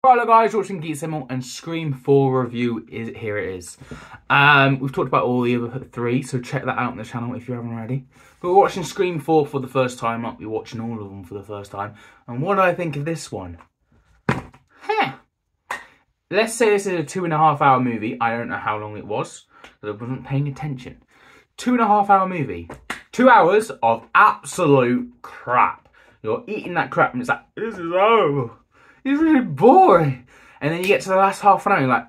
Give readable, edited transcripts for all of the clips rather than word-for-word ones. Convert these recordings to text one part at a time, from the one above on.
Right, hello guys, watching Geek Simmel, and Scream 4 review here it is. We've talked about all the other three, so check that out on the channel if you haven't already. But we're watching Scream 4 for the first time, might be watching all of them for the first time. And what do I think of this one? Let's say this is a 2.5 hour movie. I don't know how long it was, but I wasn't paying attention. 2.5 hour movie. 2 hours of absolute crap. You're eating that crap and it's like, this is it's really boring. And then you get to the last half an hour and you're like,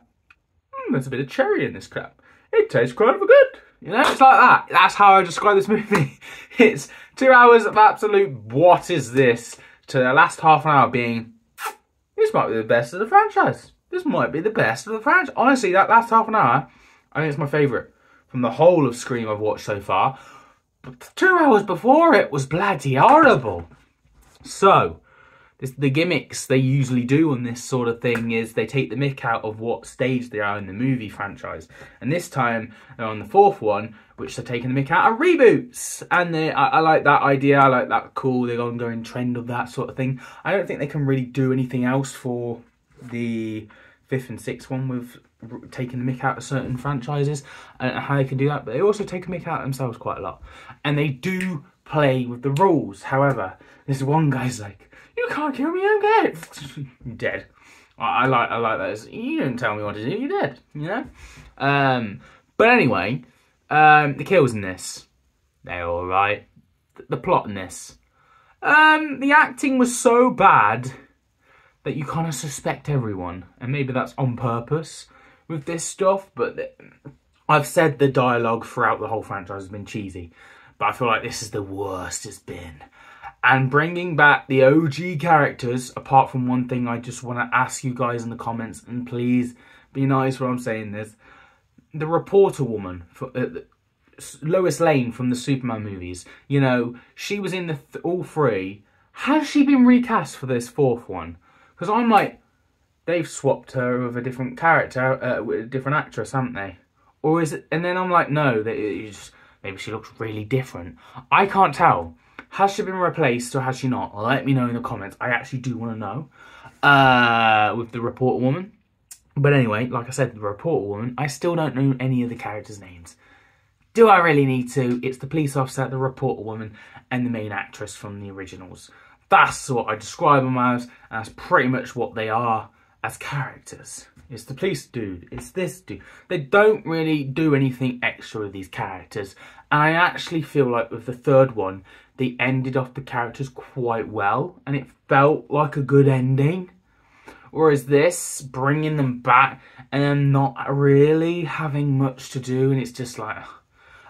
there's a bit of cherry in this crap. It tastes quite good. You know, it's like that. That's how I describe this movie. It's 2 hours of absolute what is this, to the last half an hour being, this might be the best of the franchise. This might be the best of the franchise. Honestly, that last half an hour, I think it's my favourite from the whole of Scream I've watched so far. But 2 hours before it was bloody horrible. So, the gimmicks they usually do on this sort of thing is they take the mick out of what stage they are in the movie franchise. And this time, they're on the fourth one, which they're taking the mick out of reboots. And I like that idea. I like that cool, the ongoing trend of that sort of thing. I don't think they can really do anything else for the fifth and sixth one with taking the mick out of certain franchises. I don't know how they can do that, but they also take a mick out themselves quite a lot. And they do play with the rules. However, this one guy's like, you can't kill me, I'm dead. You're dead. I like that. You didn't tell me what to do, you're dead. You know? But anyway, the kills in this, they're alright. The plot in this. The acting was so bad that you kind of suspect everyone. And maybe that's on purpose with this stuff. But I've said the dialogue throughout the whole franchise has been cheesy. But I feel like this is the worst it's been. And bringing back the OG characters, apart from one thing I just want to ask you guys in the comments, and please be nice when I'm saying this. The reporter woman, Lois Lane from the Superman movies, you know, she was in all three. Has she been recast for this fourth one? Because I'm like, they've swapped her with a different character, with a different actress, haven't they? Or is it, and then I'm like, no, maybe she looks really different. I can't tell. Has she been replaced or has she not? Let me know in the comments. I actually do want to know with the reporter woman. But anyway, like I said, the reporter woman, I still don't know any of the characters' names. Do I really need to? It's the police officer, the reporter woman, and the main actress from the originals. That's what I describe them as, and that's pretty much what they are as characters. It's the police dude, it's this dude. They don't really do anything extra with these characters. And I actually feel like with the third one, they ended off the characters quite well. And it felt like a good ending. Whereas this, bringing them back and then not really having much to do. And it's just like,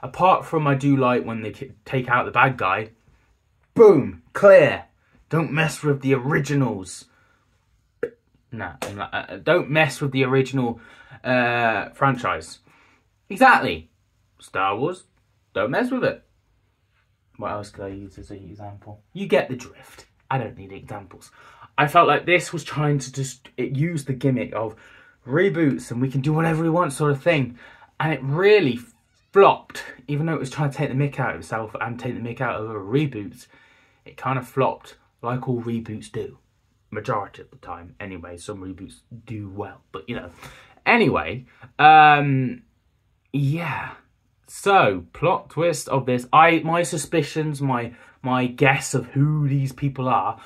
apart from I do like when they take out the bad guy. Boom, clear. Don't mess with the originals. No, don't mess with the original franchise. Exactly. Star Wars, don't mess with it. What else could I use as an example? You get the drift. I don't need examples. I felt like this was trying to just use the gimmick of reboots and we can do whatever we want sort of thing. And it really flopped. Even though it was trying to take the mick out of itself and take the mick out of reboots, it kind of flopped like all reboots do. Majority of the time. Anyway, some reboots do well. But, you know. Anyway, yeah. So, plot twist of this. My suspicions, my guess of who these people are,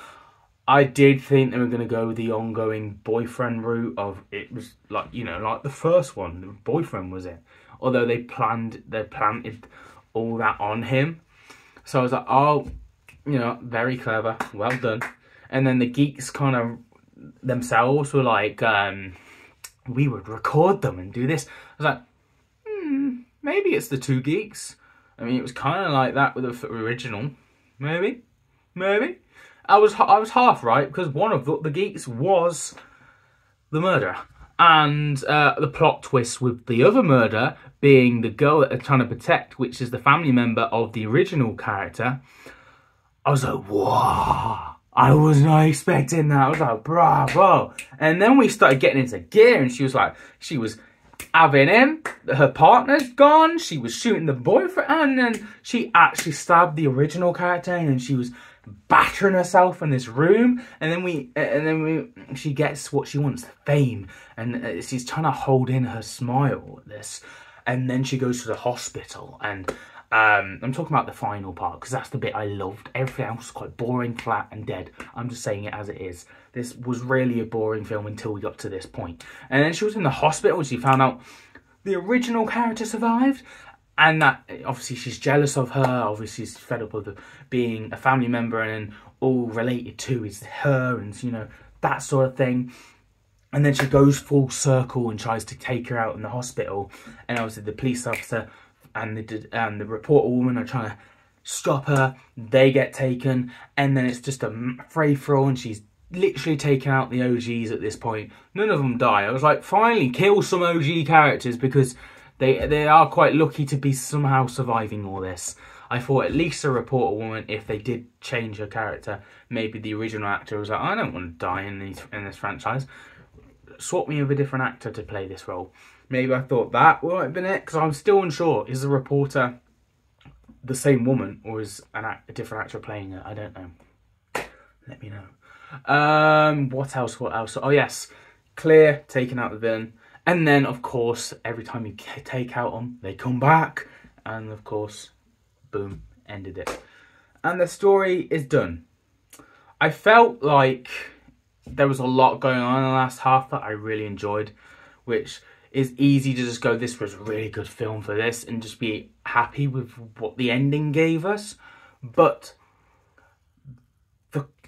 I did think they were going to go the ongoing boyfriend route of, it was like, you know, like the first one, the boyfriend was it. Although they planted all that on him. So I was like, oh, you know, very clever, well done. And then the geeks kind of themselves were like, we would record them and do this. I was like, maybe it's the two geeks. I mean, it was kind of like that with the original. Maybe. I was half right, because one of the geeks was the murderer. And the plot twist with the other murder being the girl that they're trying to protect, which is the family member of the original character. I was like, whoa. I was not expecting that. I was like, bravo. And then we started getting into gear, and she was having him, her partner's gone, she was shooting the boyfriend, and then she actually stabbed the original character, and she was battering herself in this room, and then she gets what she wants, fame, and she's trying to hold in her smile at this, and then she goes to the hospital, and I'm talking about the final part because that's the bit I loved. Everything else was quite boring, flat, and dead. I'm just saying it as it is. This was really a boring film until we got to this point. And then she was in the hospital and she found out the original character survived. And that, obviously, she's jealous of her. Obviously, she's fed up with being a family member and all related to is her and, you know, that sort of thing. And then she goes full circle and tries to take her out in the hospital. And obviously, the police officer and the reporter woman are trying to stop her. They get taken. And then it's just a free-for-all and she's literally taken out the OGs at this point. None of them die. I was like, finally, kill some OG characters because they are quite lucky to be somehow surviving all this. I thought at least a reporter woman, if they did change her character, maybe the original actor was like, I don't want to die in this franchise. Swap me with a different actor to play this role. Maybe I thought that would have been it, because I'm still unsure. Is the reporter the same woman, or is a different actor playing her? I don't know. Let me know. What else? Oh yes, Clear taking out the villain, and then of course every time you take out them, they come back, and of course, boom, ended it, and the story is done. I felt like there was a lot going on in the last half that I really enjoyed, which is easy to just go, this was a really good film for this, and just be happy with what the ending gave us, but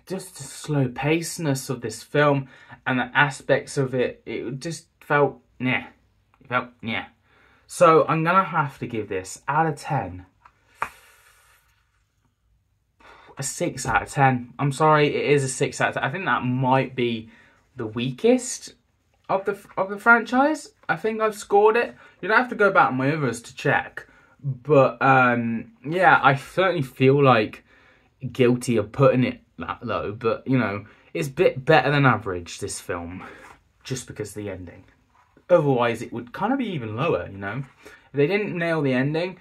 just the slow paceness of this film and the aspects of it, it just felt nah. It felt nah. So I'm gonna have to give this out of 10 a 6 out of 10. I'm sorry, it is a 6 out of 10. I think that might be the weakest of the franchise. I think I've scored it. You'd have to go back on my others to check. But yeah, I certainly feel like guilty of putting it that low, but you know, it's a bit better than average, this film, just because of the ending. Otherwise it would kind of be even lower, you know. If they didn't nail the ending,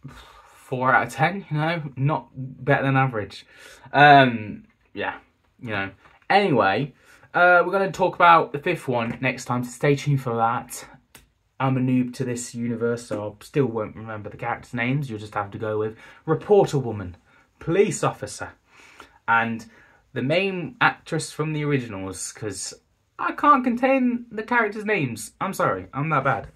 4 out of 10, you know, not better than average. Yeah, you know. Anyway, we're going to talk about the 5th one next time, so stay tuned for that. I'm a noob to this universe, so I still won't remember the characters' names. You'll just have to go with reporter woman, police officer, and the main actress from the originals, because I can't contain the characters' names. I'm sorry, I'm that bad.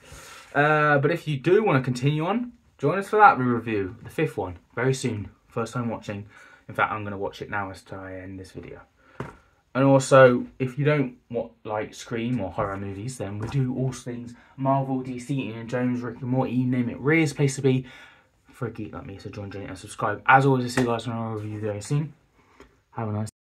But if you do want to continue on, join us for that review, the 5th one, very soon. First time watching. In fact, I'm going to watch it now as I end this video. And also, if you don't like Scream or horror movies, then we do all things Marvel, DC, Indiana Jones, Rick and Morty, you name it. Really is a place to be for a geek like me. So join and subscribe. As always, I'll see you guys on our review very soon. Have a nice day.